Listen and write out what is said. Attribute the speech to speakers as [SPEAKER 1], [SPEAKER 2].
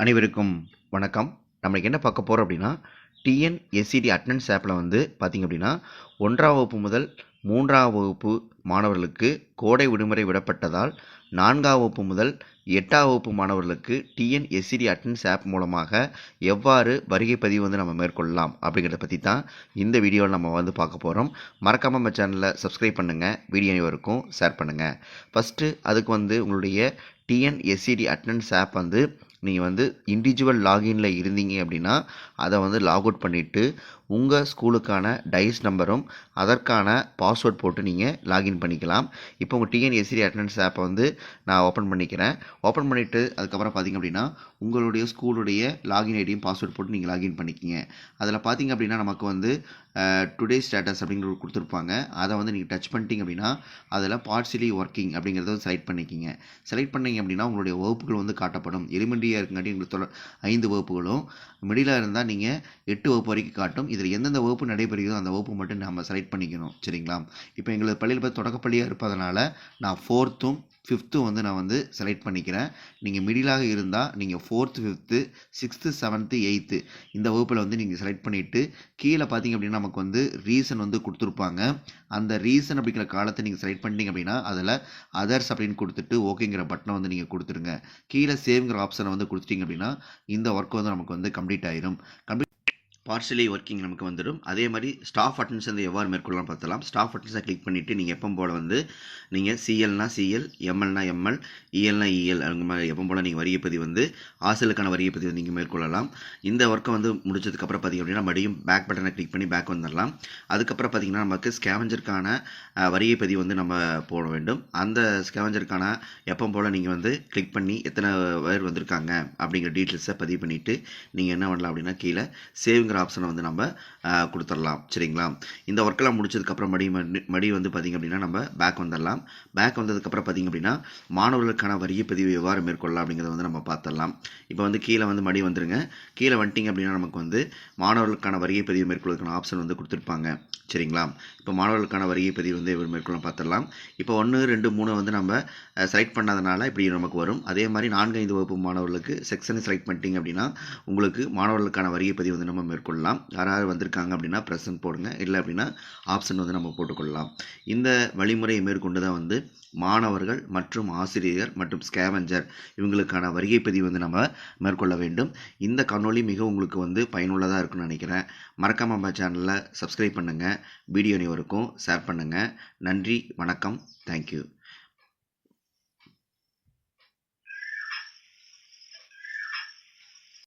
[SPEAKER 1] அனைவருக்கும் வணக்கம். நம்மளுக்கு என்ன பார்க்க போகிறோம் அப்படின்னா, டிஎன்எஸ்சிடி அட்டெண்டன்ஸ் ஆப்பில் வந்து பார்த்திங்க அப்படின்னா 1ஆம் வகுப்பு முதல் 3ஆம் வகுப்பு மாணவர்களுக்கு கோடை விடுமுறை விடப்பட்டதால் 4ஆம் வகுப்பு முதல் 8ஆம் வகுப்பு மாணவர்களுக்கு டிஎன்எஸ்சிடி அட்டெண்டன்ஸ் ஆப் மூலமாக எவ்வாறு வருகை பதிவு வந்து நம்ம மேற்கொள்ளலாம் அப்படிங்கிறத பற்றி தான் இந்த வீடியோவில் நம்ம வந்து பார்க்க போகிறோம். மறக்காமல் நம்ம சேனலில் சப்ஸ்கிரைப் பண்ணுங்கள், வீடியோ அனைவருக்கும் ஷேர் பண்ணுங்கள். ஃபஸ்ட்டு அதுக்கு வந்து உங்களுடைய டிஎன்எஸ்சிடி அட்டெண்டன்ஸ் ஆப் வந்து நீங்கள் வந்து இண்டிவிஜுவல் லாகின்ல இருந்தீங்க அப்படின்னா அதை வந்து லாக் அவுட் பண்ணிவிட்டு உங்கள் ஸ்கூலுக்கான டைஸ் நம்பரும் அதற்கான பாஸ்வேர்ட் போட்டு நீங்கள் லாகின் பண்ணிக்கலாம். இப்போ உங்கள் டிஎன்எஸ்சிடி அட்டெண்டன்ஸ் ஆப்பை வந்து நான் ஓப்பன் பண்ணிக்கிறேன். ஓப்பன் பண்ணிவிட்டு அதுக்கப்புறம் பார்த்திங்க அப்படின்னா உங்களுடைய ஸ்கூலுடைய லாகின் ஐடியும் பாஸ்வேர்ட் போட்டு நீங்கள் லாகின் பண்ணிக்கிங்க. அதில் பார்த்திங்க அப்படின்னா நமக்கு வந்து டுடே ஸ்டேட்டஸ் அப்படிங்கிறது கொடுத்துருப்பாங்க. அதை வந்து நீங்கள் டச் பண்ணிட்டீங்க அப்படின்னா அதில் பார்ட்ஸிலி ஒர்க்கிங் அப்படிங்கிறத செலக்ட் பண்ணிக்கிங்க. செலக்ட் பண்ணிங்க அப்படின்னா உங்களுடைய வகுப்புகள் வந்து காட்டப்படும். எலிமெண்ட்ரியாக இருக்குங்காட்டி உங்களுக்கு 5 வகுப்புகளும், மிடிலாக இருந்தால் நீங்கள் 8 வகுப்பு வரைக்கும் காட்டும். இதில் எந்தெந்த வகுப்பு நடைபெறுகிறதோ அந்த வகுப்பு மட்டும் நம்ம செலக்ட் பண்ணிக்கணும். சரிங்களா? இப்போ எங்களது பள்ளியில் பார்த்து தொடக்கப்பள்ளியாக இருப்பதனால நான் 4th 5th வந்து நான் வந்து செலக்ட் பண்ணிக்கிறேன். நீங்கள் மிடிலாக இருந்தால் நீங்கள் 4th 5th 6th 7th 8th இந்த வகுப்பில் வந்து நீங்கள் செலக்ட் பண்ணிவிட்டு கீழே பார்த்தீங்க அப்படின்னா நமக்கு வந்து ரீசன் வந்து கொடுத்துருப்பாங்க. அந்த ரீசன் அப்படிங்கிற காலத்தை நீங்கள் செலக்ட் பண்ணிட்டீங்க அப்படின்னா அதில் அதர்ஸ் அப்படின்னு கொடுத்துட்டு ஓகேங்கிற பட்டனை வந்து நீங்கள் கொடுத்துருங்க. கீழே சேவ்ங்கிற ஆப்ஷனை வந்து கொடுத்துட்டீங்க அப்படின்னா இந்த ஒர்க் வந்து நமக்கு வந்து கம்ப்ளீட் ஆயிரும். பார்ஷலி ஒர்க்கிங் நமக்கு வந்துடும். அதே மாதிரி ஸ்டாஃப் அட்டெண்டன்ஸ் வந்து எவ்வாறு மேற்கொள்ளலாம் பார்த்தலாம். ஸ்டாஃப் அட்டெண்டன்ஸை கிளிக் பண்ணிவிட்டு நீங்கள் எப்போ போல் வந்து நீங்கள் சிஎல்னா சிஎல், எம்எல்னா எம்எல், இஎல்னா இஎல் அந்த மாதிரி எப்போ போல் நீங்கள் வரியை பதிவு வந்து ஆசிரியருக்கான வரியை பதிவு வந்து நீங்கள் மேற்கொள்ளலாம். இந்த ஒர்க்கை வந்து முடிச்சதுக்கப்புறம் பார்த்திங்க அப்படின்னா மறுபடியும் பேக் பட்டனை கிளிக் பண்ணி பேக் வந்துடலாம். அதுக்கப்புறம் பார்த்திங்கன்னா நமக்கு ஸ்கேவஞ்சருக்கான வரியை பதிவு வந்து நம்ம போட வேண்டும். அந்த ஸ்கேவஞ்சருக்கான எப்போ போல் நீங்கள் வந்து கிளிக் பண்ணி எத்தனை பேர் வந்திருக்காங்க அப்படிங்கிற டீட்டெயில்ஸை பதிவு பண்ணிவிட்டு நீங்கள் என்ன பண்ணலாம் அப்படின்னா கீழே சேவ்ங்கிற ஆப்ஷனை வந்து நம்ம கொடுத்துடலாம். சரிங்களா? இந்த ஒர்க்கெல்லாம் முடிச்சதுக்கப்புறம் மடி வந்து பார்த்திங்க அப்படின்னா நம்ம பேக் வந்துடலாம். பேக் வந்ததுக்கப்புறம் பார்த்திங்க அப்படின்னா மாணவர்களுக்கான வரியை பதிவு எவ்வாறு மேற்கொள்ளலாம் அப்படிங்கிறத வந்து நம்ம பார்த்துடலாம். இப்போ வந்து கீழே வந்து மடி வந்துருங்க. கீழே வந்துட்டிங்க அப்படின்னா நமக்கு வந்து மாணவர்களுக்கான வரியை பதிவு மேற்கொள்வதற்கான ஆப்ஷன் வந்து கொடுத்துருப்பாங்க. சரிங்களா? இப்போ மாணவர்களுக்கான வரியை பதிவு வந்து எவ்வளோ மேற்கொள்ள பார்த்துடலாம். இப்போ 1 2 3 வந்து நம்ம செலக்ட் பண்ணாதனால இப்படி நமக்கு வரும். அதே மாதிரி 4 5 வகுப்பு மாணவர்களுக்கு செக்ஷனை செலக்ட் பண்ணிட்டீங்க அப்படின்னா உங்களுக்கு மாணவர்களுக்கான வரியை பதிவு வந்து நம்ம மேற்கொள்ளலாம். யாராவது வந்திருக்காங்க அப்படின்னா ப்ரெசன்ட் போடுங்க, இல்லை அப்படின்னா ஆப்ஷன் வந்து நம்ம போட்டுக்கொள்ளலாம். இந்த வழிமுறையை மேற்கொண்டு தான் வந்து மாணவர்கள் மற்றும் ஆசிரியர் மற்றும் ஸ்கேவஞ்சர் இவங்களுக்கான வருகை பதிவு வந்து நம்ம மேற்கொள்ள வேண்டும். இந்த காணொளி மிக உங்களுக்கு வந்து பயனுள்ளதாக இருக்குன்னு நினைக்கிறேன். மறக்காம நம்ம சேனலில் சப்ஸ்கிரைப் பண்ணுங்கள், வீடியோ அனைவருக்கும் ஷேர் பண்ணுங்கள். நன்றி, வணக்கம், தேங்க்யூ.